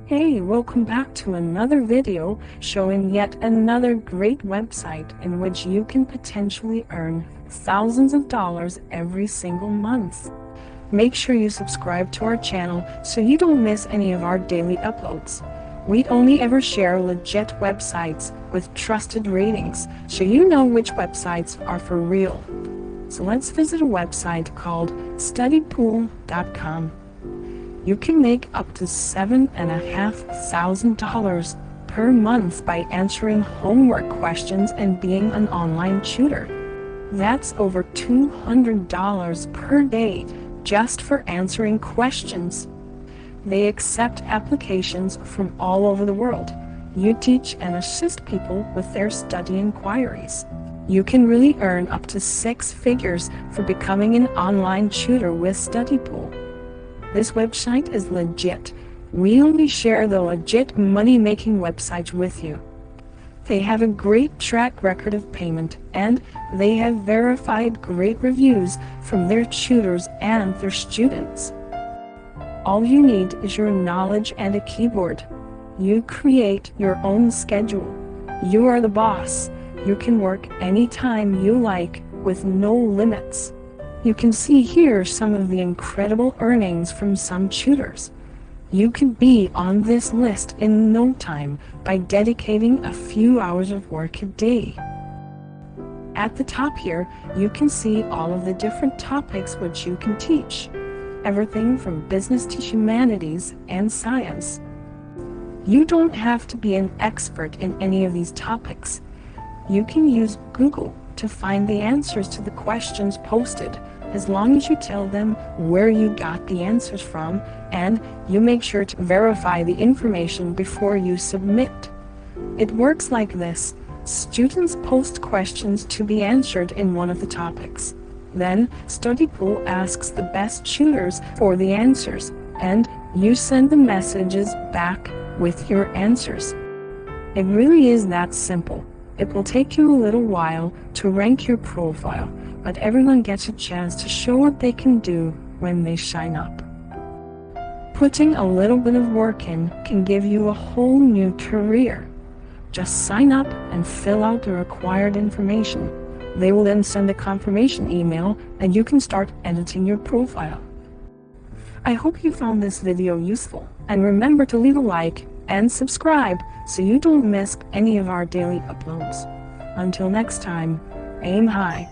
Hey, welcome back to another video showing yet another great website in which you can potentially earn thousands of dollars every single month. Make sure you subscribe to our channel so you don't miss any of our daily uploads. We only ever share legit websites with trusted ratings, so you know which websites are for real. So let's visit a website called studypool.com. You can make up to $7,500 per month by answering homework questions and being an online tutor. That's over $200 per day just for answering questions. They accept applications from all over the world. You teach and assist people with their study inquiries. You can really earn up to 6 figures for becoming an online tutor with StudyPool. This website is legit. We only share the legit money-making websites with you. They have a great track record of payment, and they have verified great reviews from their tutors and their students. All you need is your knowledge and a keyboard. You create your own schedule. You are the boss. You can work anytime you like with no limits. You can see here some of the incredible earnings from some tutors. You can be on this list in no time by dedicating a few hours of work a day. At the top here, you can see all of the different topics which you can teach. Everything from business to humanities and science. You don't have to be an expert in any of these topics. You can use Google to find the answers to the questions posted, as long as you tell them where you got the answers from, and you make sure to verify the information before you submit. It works like this. Students post questions to be answered in one of the topics. Then, StudyPool asks the best tutors for the answers, and you send the messages back with your answers. It really is that simple. It will take you a little while to rank your profile, but everyone gets a chance to show what they can do when they sign up. Putting a little bit of work in can give you a whole new career. Just sign up and fill out the required information. They will then send a confirmation email and you can start editing your profile. I hope you found this video useful, and remember to leave a like and subscribe so you don't miss any of our daily uploads. Until next time, aim high.